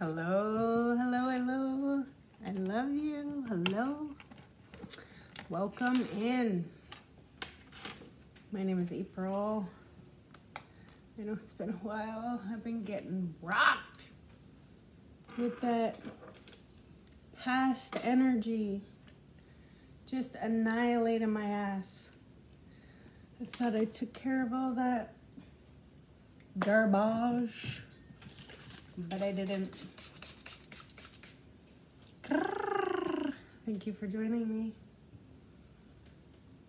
Hello, hello, hello. I love you. Hello. Welcome in. My name is April. I know it's been a while. I've been getting rocked with that past energy. Just annihilating my ass. I thought I took care of all that garbage, but I didn't. Thank you for joining me.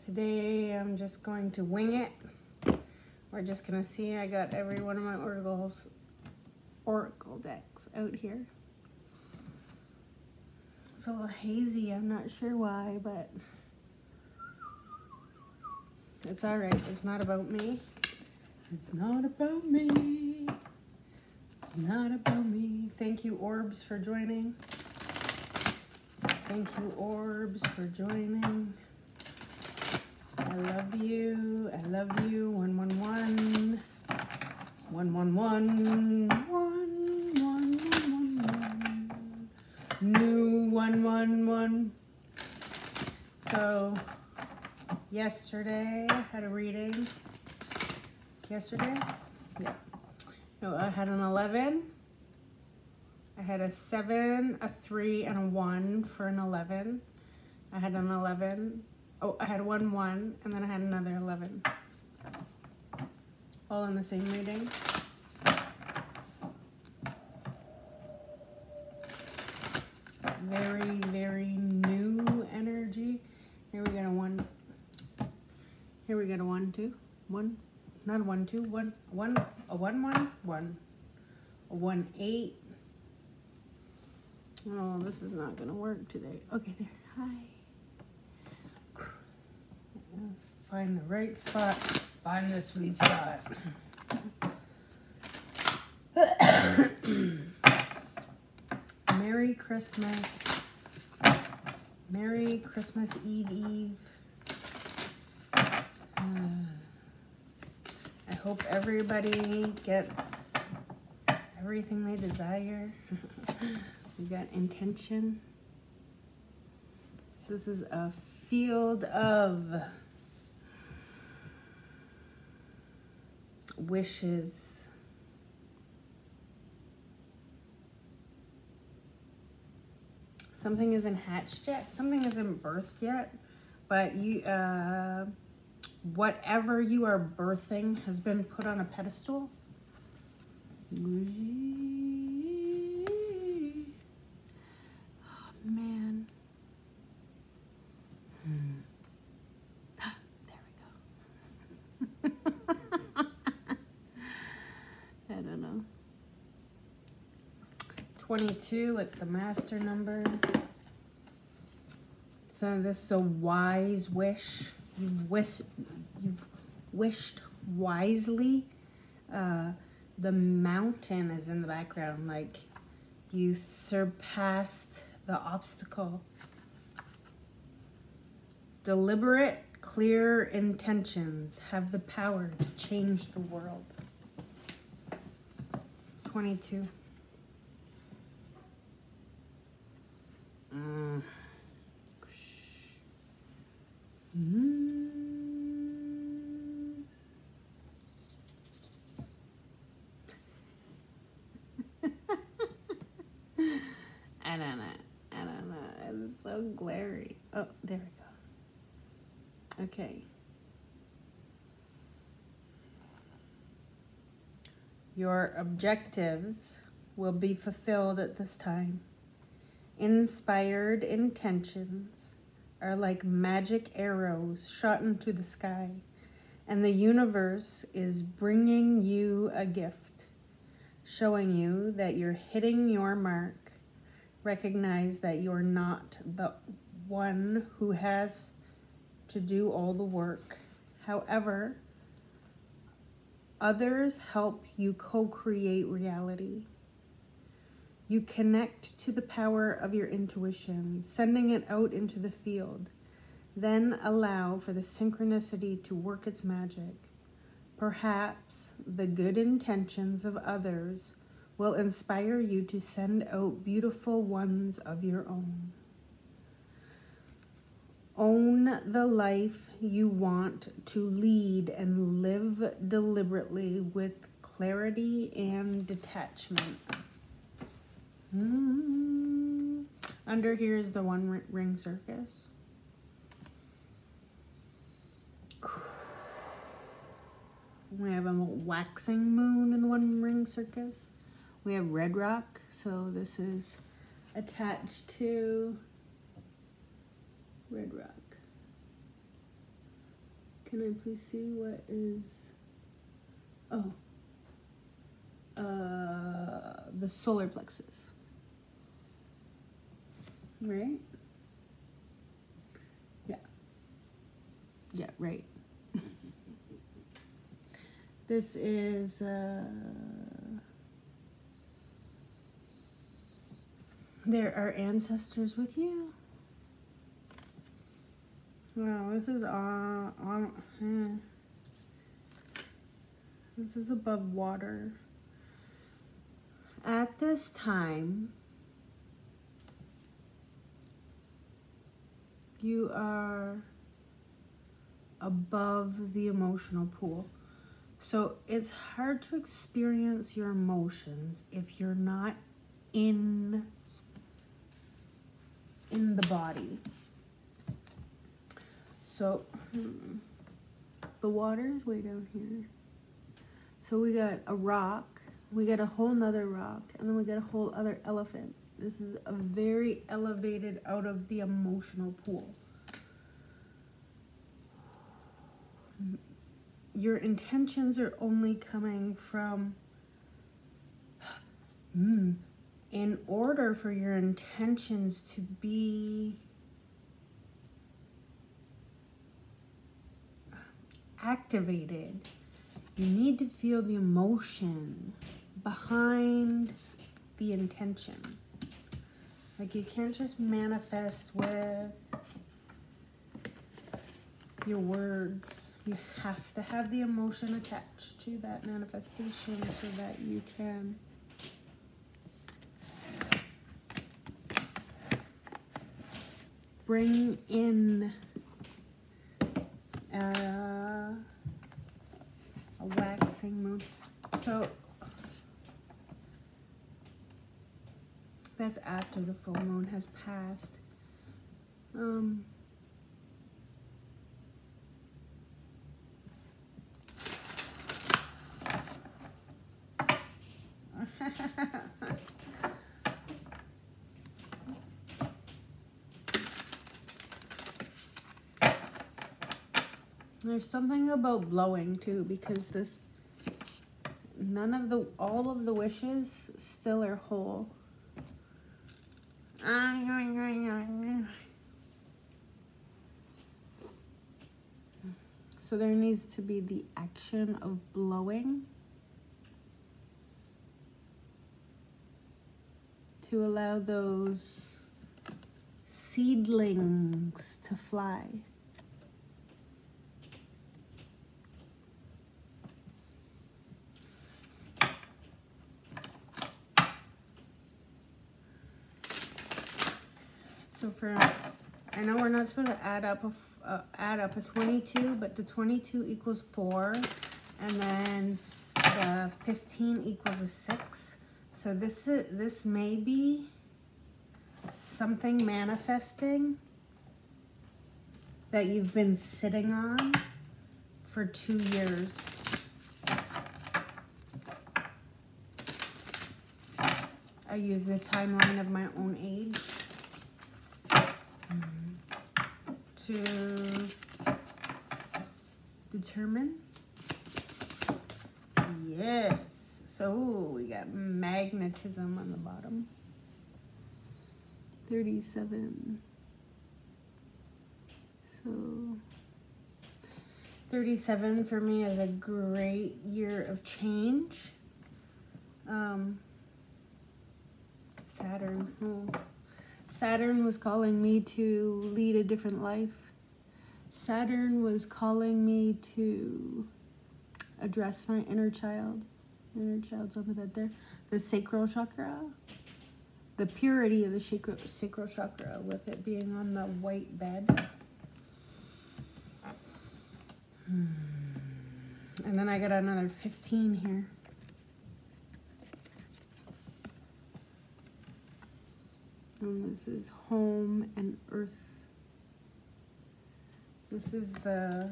Today I'm just going to wing it. We're just gonna see. I got every one of my oracle decks out here. It's a little hazy, I'm not sure why, but it's all right. It's not about me. It's not about me. It's not about me. Thank you, orbs, for joining. Thank you, orbs, for joining. I love you. I love you. 111. 111. 111. New 111. So, yesterday I had a reading. Yesterday? Yeah. No, I had an 11. I had a 7, a 3, and a 1 for an 11. I had an 11. Oh, I had 1, 1, and then I had another 11. All in the same reading. Very, very new energy. Here we got a 1. Here we got a 1, 2. 1. Not a 1, 2. 1. 1. A 1, 1. 1. A 1, 8. Oh, this is not gonna work today. Okay, there. Hi. Let's find the right spot. Find the sweet spot. Merry Christmas. Merry Christmas Eve. I hope everybody gets everything they desire. We got intention. This is a field of wishes. Something isn't hatched yet. Something isn't birthed yet. But you, whatever you are birthing has been put on a pedestal. Man. There we go. I don't know. 22, it's the master number. So this is a wise wish. You've wished wisely. The mountain is in the background, like you surpassed the obstacle. Deliberate, clear intentions have the power to change the world. 22. I don't know. It's so glary. Oh, there we go. Okay. Your objectives will be fulfilled at this time. Inspired intentions are like magic arrows shot into the sky, and the universe is bringing you a gift, showing you that you're hitting your mark. Recognize that you're not the one who has to do all the work. However, others help you co-create reality. You connect to the power of your intuition, sending it out into the field. Then allow for the synchronicity to work its magic. Perhaps the good intentions of others will inspire you to send out beautiful ones of your own. Own the life you want to lead and live deliberately with clarity and detachment. Under here is the one ring circus. We have a waxing moon in the one ring circus. We have red rock, so this is attached to red rock. Can I please see what is, the solar plexus, right? Yeah, right. This is there are ancestors with you. Wow, this is this is above water. At this time, you are above the emotional pool. So it's hard to experience your emotions if you're not in the body. So the water is way down here. So we got a rock, we got a whole nother rock, and then we got a whole other elephant. This is a very elevated out of the emotional pool. Your intentions are only coming from, in order for your intentions to be activated, you need to feel the emotion behind the intention. Like, you can't just manifest with your words. You have to have the emotion attached to that manifestation so that you can bring in a waxing moon. So that's after the full moon has passed. There's something about blowing too, because this, all of the wishes still are whole. So there needs to be the action of blowing to allow those seedlings to fly. So I know we're not supposed to add up a 22, but the 22 equals 4, and then the 15 equals a 6. So this may be something manifesting that you've been sitting on for 2 years. I use the timeline of my own age to determine. Yes. So we got magnetism on the bottom. 37. So 37 for me is a great year of change. Saturn was calling me to lead a different life. Saturn was calling me to address my inner child. Inner child's on the bed there. The sacral chakra. The purity of the sacral chakra with it being on the white bed. And then I got another 15 here. And this is home and earth. This is the,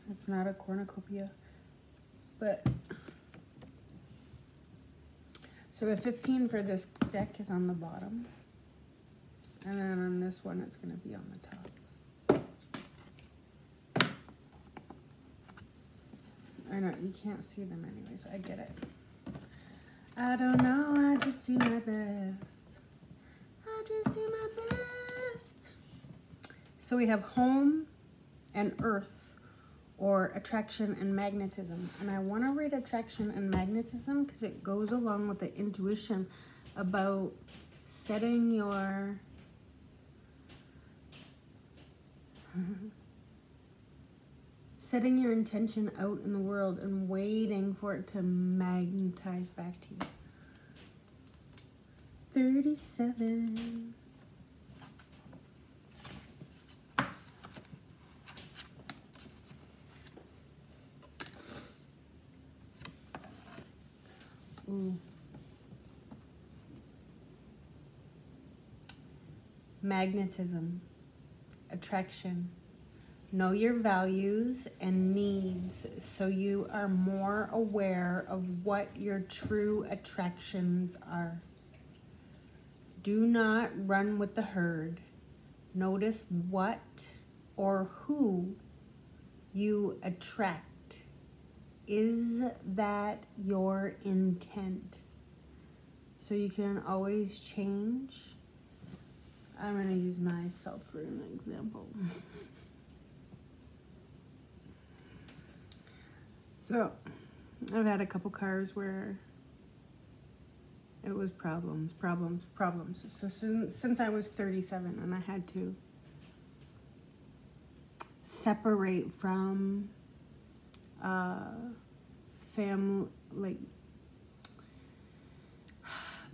it's not a cornucopia, but, so the 15 for this deck is on the bottom. And then on this one, it's going to be on the top. I know, you can't see them anyways. I get it. I don't know, I just do my best. I just do my best. So we have home and earth, or attraction and magnetism. And I want to read attraction and magnetism because it goes along with the intuition about setting your setting your intention out in the world and waiting for it to magnetize back to you. 37. Ooh. Magnetism, attraction. Know your values and needs so you are more aware of what your true attractions are. Do not run with the herd. Notice what or who you attract. Is that your intent? So you can always change. I'm going to use myself for an example. So, I've had a couple cars where it was problems. So since I was 37 and I had to separate from family, like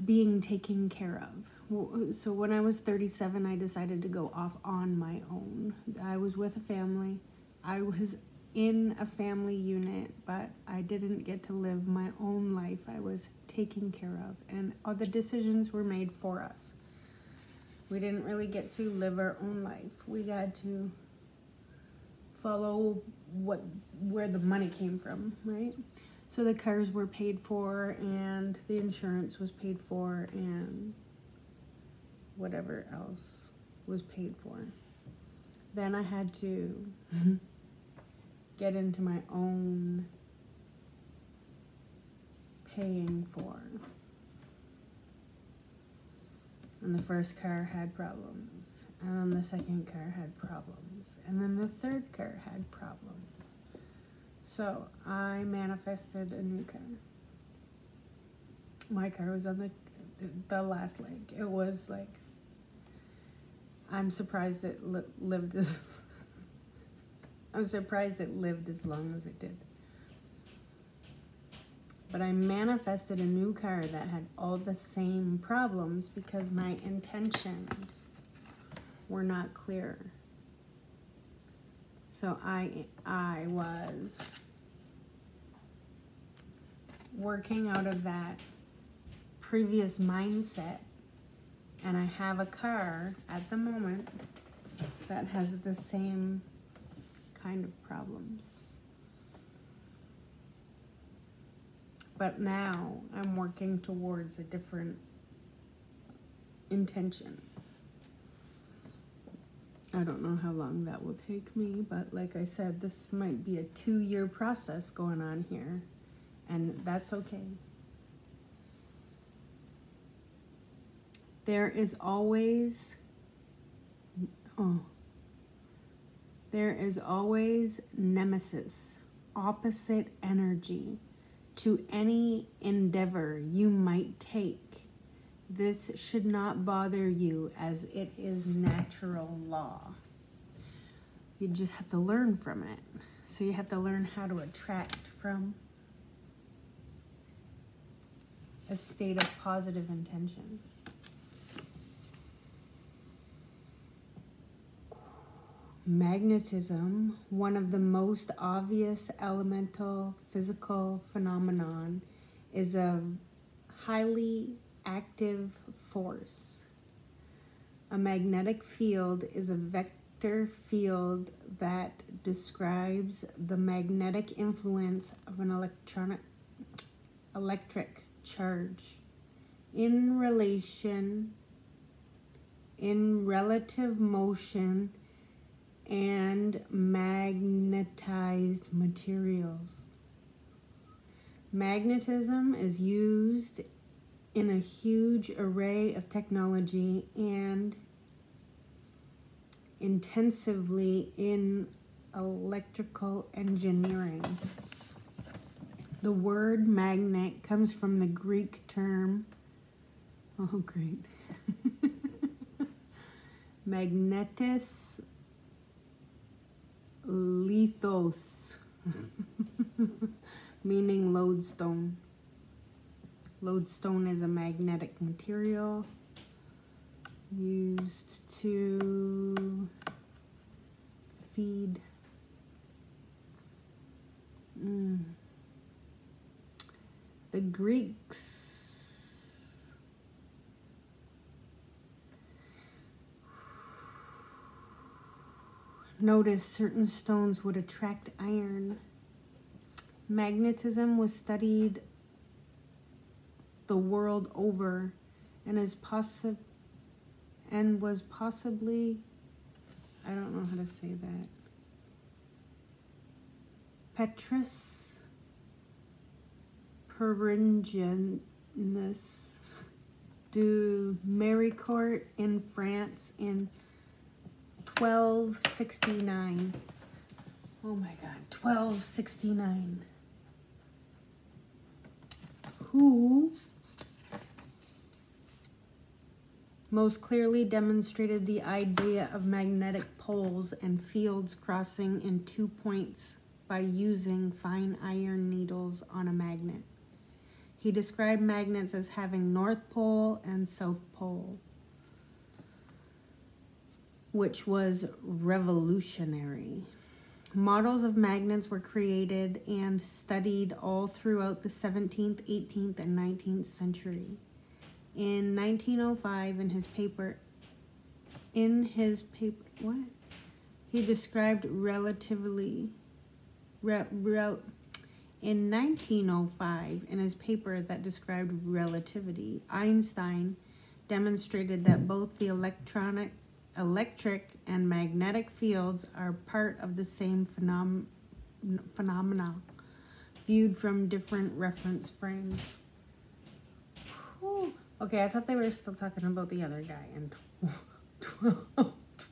being taken care of. So when I was 37, I decided to go off on my own. I was with a family. I was in a family unit, but I didn't get to live my own life. I was taken care of, and all the decisions were made for us. We didn't really get to live our own life. We got to follow where the money came from, right? So the cars were paid for, and the insurance was paid for, and whatever else was paid for. Then I had to get into my own paying for. And the first car had problems, and then the second car had problems, and then the third car had problems. So I manifested a new car. My car was on the last leg. It was like, I'm surprised it lived as I'm surprised it lived as long as it did. But I manifested a new car that had all the same problems because my intentions were not clear. So I was working out of that previous mindset, and I have a car at the moment that has the same kind of problems. But now I'm working towards a different intention. I don't know how long that will take me, but like I said, this might be a 2-year process going on here, and that's okay. There is always nemesis, opposite energy to any endeavor you might take. This should not bother you, as it is natural law. You just have to learn from it. So you have to learn how to attract from a state of positive intention. Magnetism, one of the most obvious elemental physical phenomenon, is a highly active force. A magnetic field is a vector field that describes the magnetic influence of an electric charge in relative motion and magnetized materials. Magnetism is used in a huge array of technology and intensively in electrical engineering. The word magnet comes from the Greek term, oh great, magnetis lithos, meaning lodestone. Lodestone is a magnetic material used to feed the Greeks noticed certain stones would attract iron. Magnetism was studied the world over and was possibly, I don't know how to say that, Petrus Peringianus du Méricourt in France in 1269. Oh my God, 1269. Who most clearly demonstrated the idea of magnetic poles and fields crossing in 2 points by using fine iron needles on a magnet. He described magnets as having North Pole and South Pole, which was revolutionary. Models of magnets were created and studied all throughout the 17th, 18th, and 19th century. In 1905, in his paper, he described in 1905, in his paper that described relativity, Einstein demonstrated that both the electric and magnetic fields are part of the same phenomena, viewed from different reference frames. Whew. Okay, I thought they were still talking about the other guy in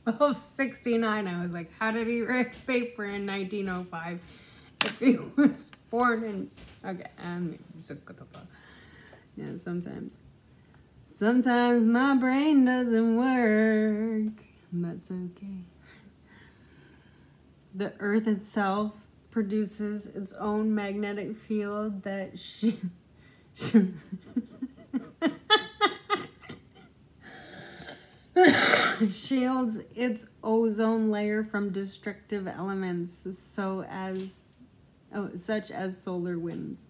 1269. I was like, how did he write a paper in 1905 if he was born in... Okay, yeah, sometimes my brain doesn't work. That's okay. The Earth itself produces its own magnetic field that shields its ozone layer from destructive elements such as solar winds.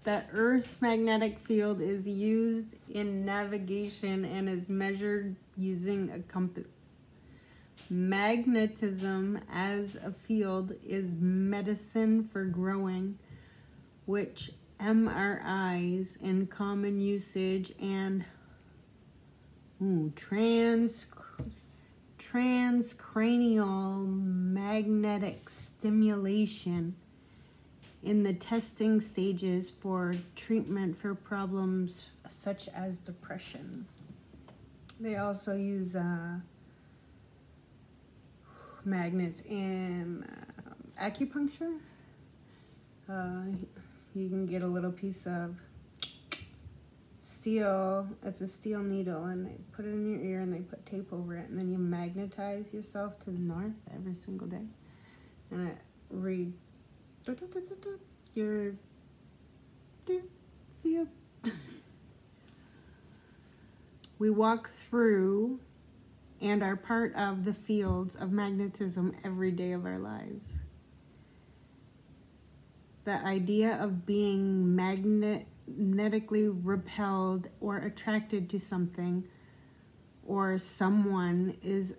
The Earth's magnetic field is used in navigation and is measured using a compass. Magnetism as a field is medicine for growing, which MRIs in common usage and transcranial magnetic stimulation in the testing stages for treatment for problems such as depression. They also use magnets in acupuncture. You can get a little piece of steel. It's a steel needle, and they put it in your ear and they put tape over it, and then you magnetize yourself to the north every single day. And read your field. We walk through and are part of the fields of magnetism every day of our lives. The idea of being magnetically repelled or attracted to something or someone is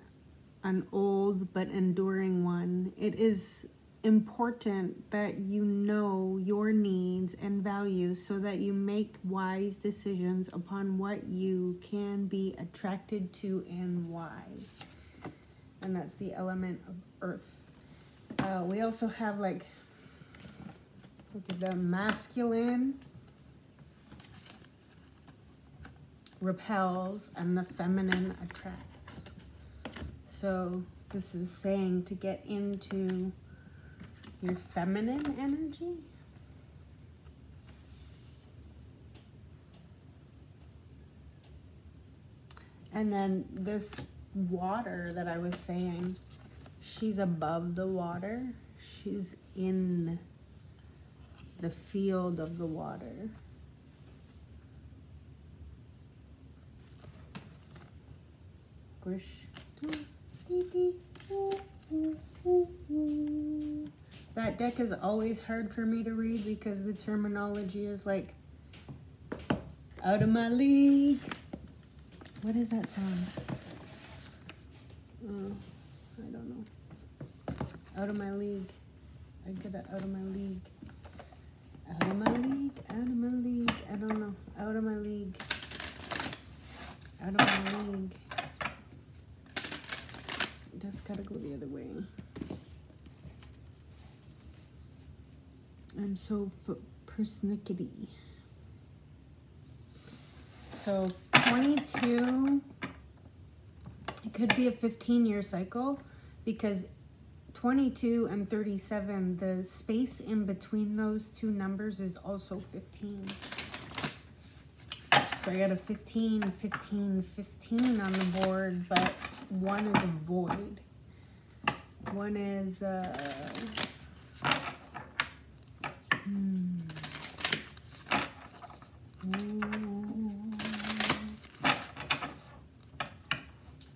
an old but enduring one. It is important that you know your needs and values so that you make wise decisions upon what you can be attracted to and why. And that's the element of earth. We also have like, look at the masculine repels and the feminine attracts. So this is saying to get into your feminine energy. And then this water that I was saying, she's above the water. She's in the field of the water. That deck is always hard for me to read because the terminology is like out of my league. What is that sound? Oh, I don't know. Out of my league. I get it out of my league. Out of my league, out of my league. I don't know. Out of my league. Out of my league. Just gotta go the other way. I'm so persnickety. So 22, it could be a 15-year cycle because 22 and 37, the space in between those two numbers is also 15. So I got a 15, 15, 15 on the board, but one is a void. One is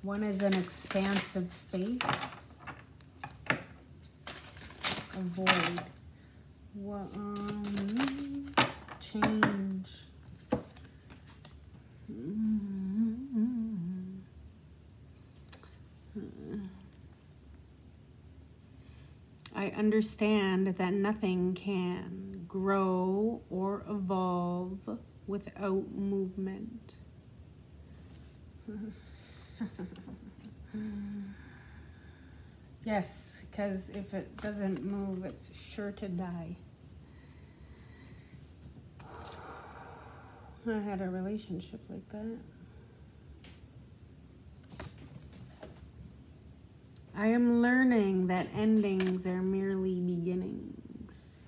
one is an expansive space. A void. Change. I understand that nothing can grow or evolve without movement. Yes, because if it doesn't move, it's sure to die. I had a relationship like that. I am learning that endings are merely beginnings.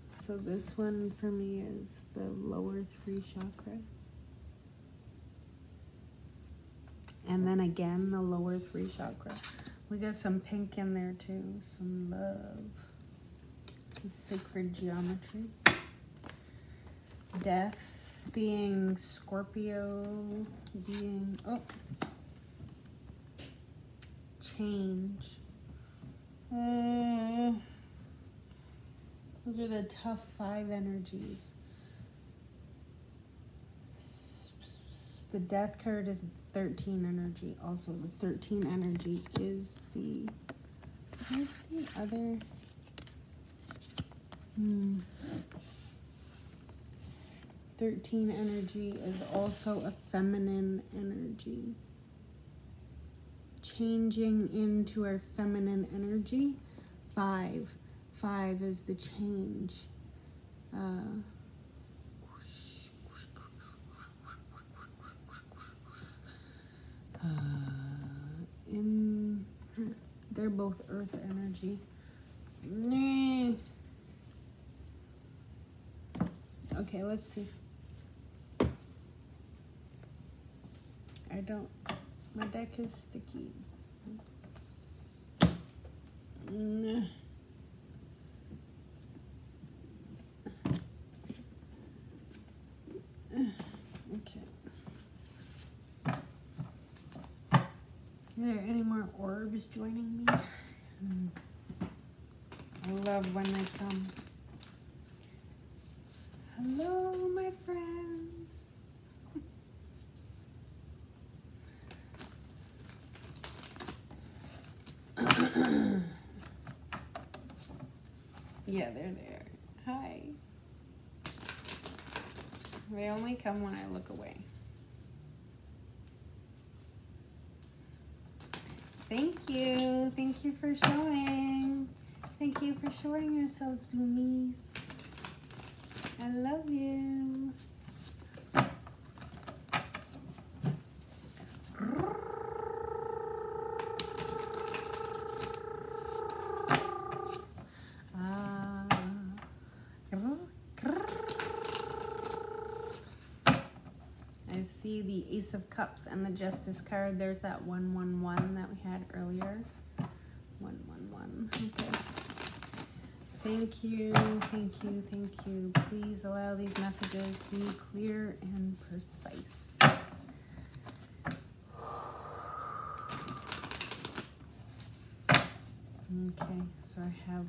So this one for me is the lower 3 chakra. And then again, the lower 3 chakra. We got some pink in there too, some love. The sacred geometry. Death, being Scorpio, being, oh, change. Those are the tough 5 energies. The death card is 13 energy. Also, the 13 energy is the, where's the other? 13 energy is also a feminine energy. Changing into our feminine energy. 5 is the change. They're both earth energy. Okay, let's see. My deck is sticky. Okay. Are there any more orbs joining me? I love when they come. Hello, my friends. Yeah, they're there. Hi. They only come when I look away. Thank you. Thank you for showing. Thank you for showing yourself, Zoomies. I love you. I see the Ace of Cups and the Justice card. There's that 111 that we had earlier. 111. Okay. Thank you, thank you, thank you. Please allow these messages to be clear and precise. Okay, so I have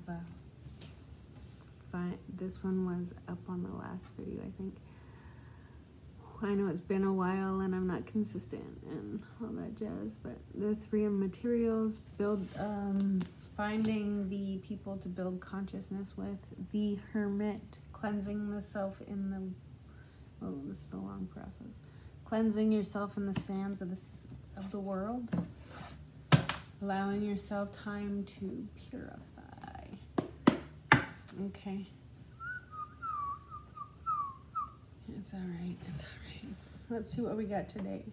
this one was up on the last video, I think. I know it's been a while and I'm not consistent and all that jazz, but the 3 of materials, finding the people to build consciousness with, the Hermit, cleansing the self in the, oh, this is a long process, cleansing yourself in the sands of the world, allowing yourself time to purify. Okay. It's all right, it's all right. Let's see what we got today.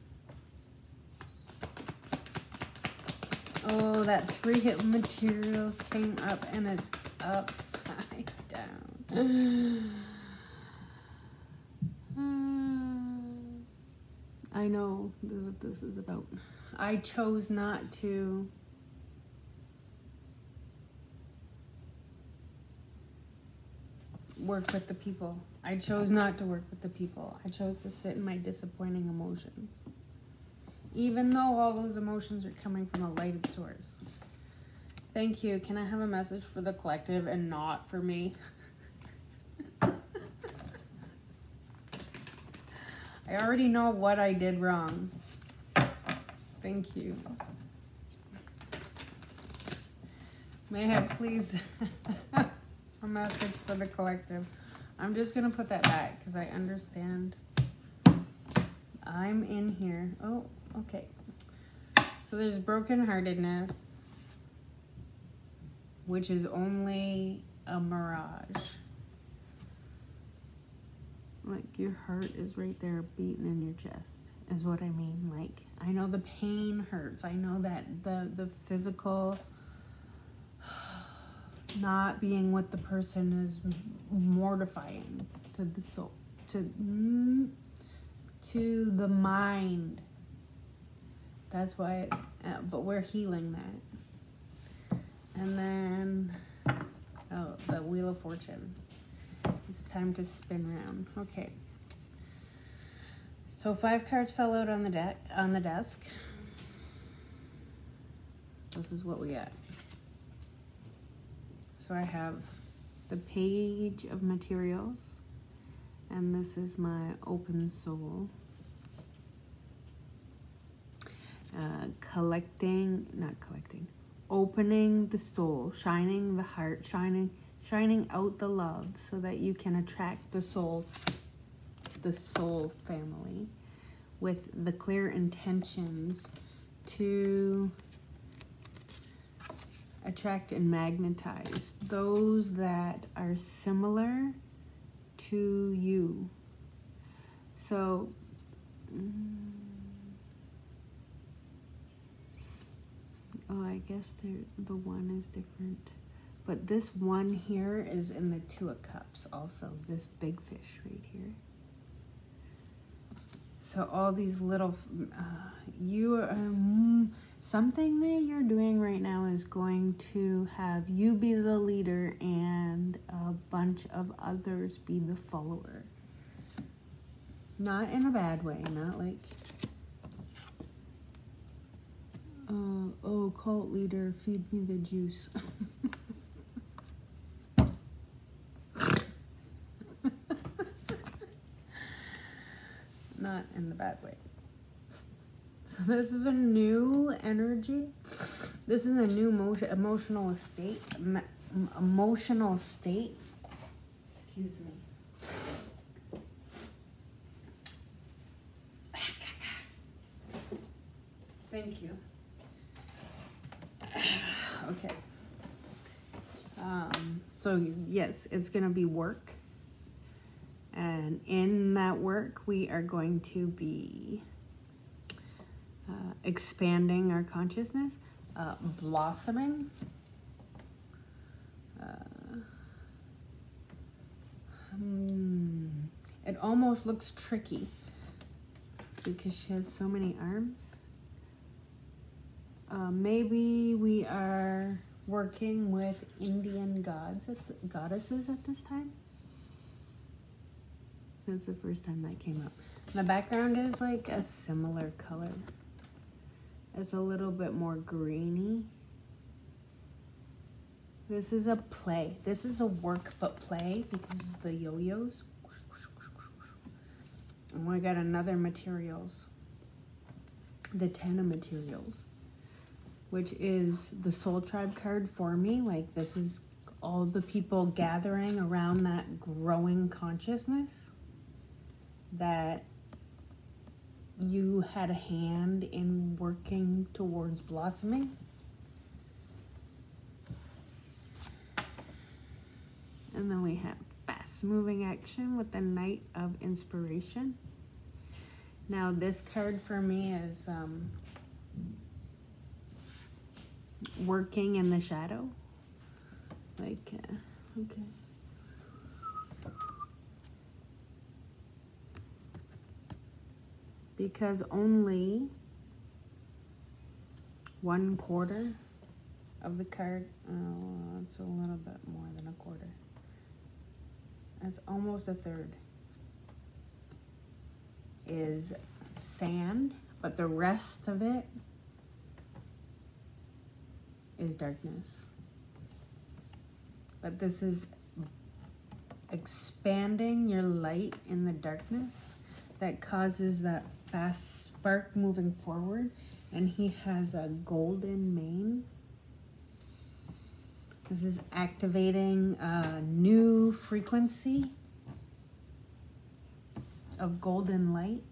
Oh, that 3 of materials came up and it's upside down. I know what this is about. I chose not to work with the people. I chose not to work with the people. I chose to sit in my disappointing emotions. Even though all those emotions are coming from a lighted source. Thank you. Can I have a message for the collective and not for me? I already know what I did wrong. Thank you. May I please a message for the collective? I'm just going to put that back because I understand. I'm in here. Oh, okay. So there's brokenheartedness, which is only a mirage. Like your heart is right there beating in your chest is what I mean. Like, I know the pain hurts. I know that the physical not being with the person is mortifying to the soul, to the mind. That's why, but we're healing that. And then, oh, the Wheel of Fortune. It's time to spin round. Okay. So 5 cards fell out on the desk. This is what we got. So I have the Page of Materials, and this is my open soul. Opening the soul, shining the heart, shining out the love so that you can attract the soul family with the clear intentions to attract and magnetize those that are similar to you. So oh, I guess the one is different, but this one here is in the 2 of Cups also, this big fish right here. So all these little something that you're doing right now is going to have you be the leader and a bunch of others be the follower. Not in a bad way, not like, oh, cult leader, feed me the juice. Not in the bad way. So this is a new energy. This is a new emotional state. Emotional state. Excuse me. Thank you. Okay. So yes, it's gonna be work. And in that work, we are going to be expanding our consciousness, blossoming. It almost looks tricky because she has so many arms. Maybe we are working with Indian goddesses at this time. That's the first time that came up. The background is like a similar color. It's a little bit more greeny. This is a play. This is a work but play because it's the yo-yos. And we got another materials. The 10 of materials, which is the soul tribe card for me. Like this is all the people gathering around that growing consciousness that you had a hand in working towards blossoming. And then we have fast moving action with the Knight of Inspiration. Now this card for me is working in the shadow. Like, okay. Because only 1/4 of the card, oh, it's a little bit more than a quarter. It's almost a third is sand, but the rest of it is darkness. But this is expanding your light in the darkness that causes that fast spark moving forward. And he has a golden mane. This is activating a new frequency of golden light.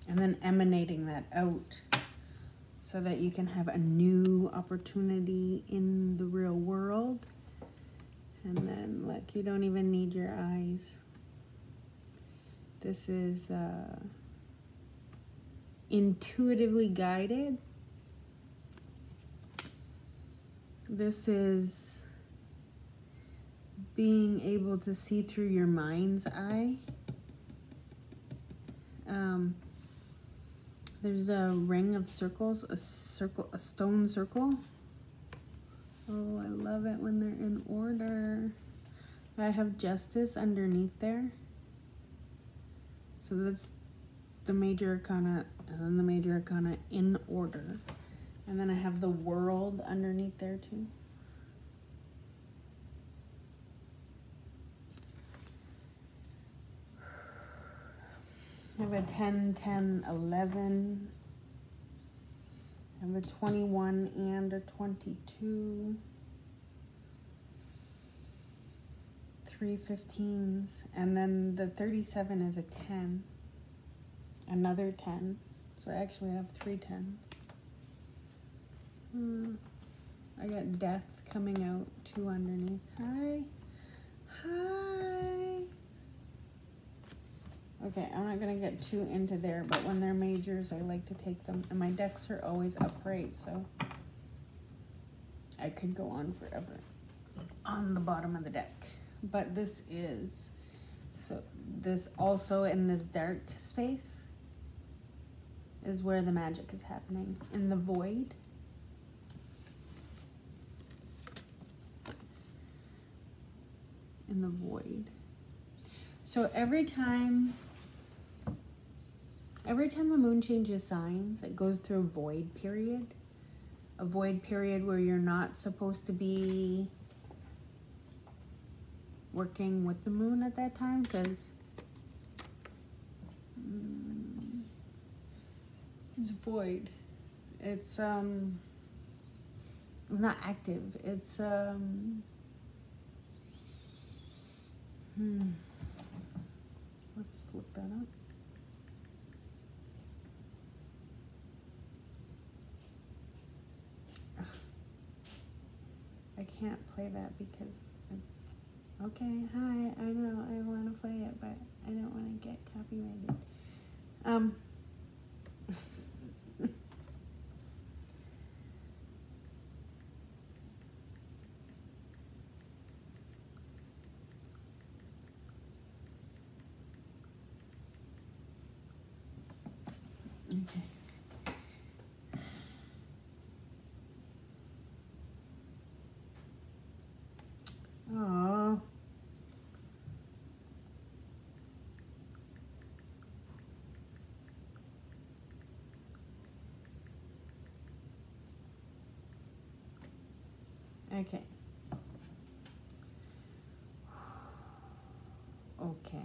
And then emanating that out so that you can have a new opportunity in the real world. And then look, you don't even need your eyes. This is intuitively guided. This is being able to see through your mind's eye. There's a ring of circles, a stone circle. Oh, I love it when they're in order. I have justice underneath there. So that's the major arcana, and then the major arcana in order. And then I have the world underneath there too. I have a 10, 10, 11. I have a 21 and a 22. 3 15s. And then the 37 is a 10. Another 10. So I actually have 3 10s. I got death coming out 2 underneath. Hi. Hi. Okay, I'm not going to get too into there, but when they're majors, I like to take them. And my decks are always upright, so I could go on forever on the bottom of the deck. But this is, so this also in this dark space is where the magic is happening, in the void. In the void. So every time the moon changes signs, it goes through a void period. A void period where you're not supposed to be working with the moon at that time, because it's void. It's not active. It's let's look that up. I can't play that because it's okay. Hi, I know I want to play it, but I don't want to get copyrighted. Okay. Oh. Okay. Okay.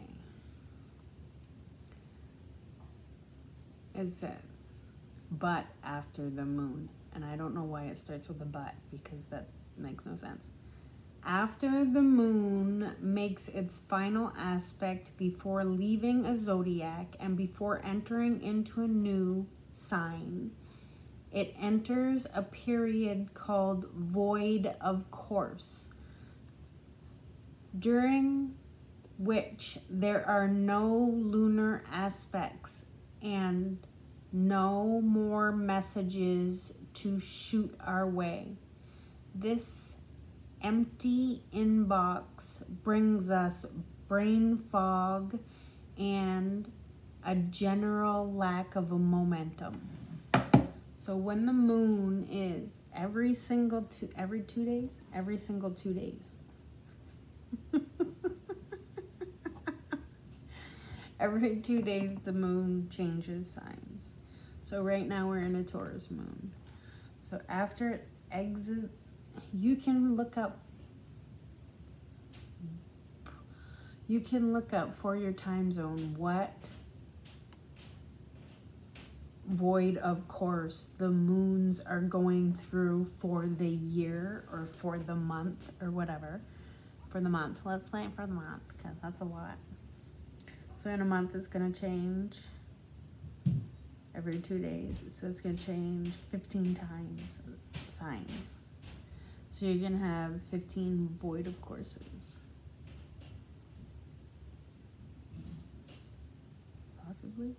It says, but after the moon. And I don't know why it starts with a but, because that makes no sense. After the moon makes its final aspect before leaving a zodiac and before entering into a new sign, it enters a period called void of course, during which there are no lunar aspects and no more messages to shoot our way. This empty inbox brings us brain fog and a general lack of a momentum. So when the moon is every single 2 days, every single 2 days. Every 2 days the moon changes signs. So right now we're in a Taurus moon. So after it exits, you can look up for your time zone what void of course the moons are going through for the year or for the month or whatever. For the month. Let's say for the month, because that's a lot. So in a month it's going to change every 2 days. So it's going to change 15 times signs. So you're going to have 15 void of courses. Possibly.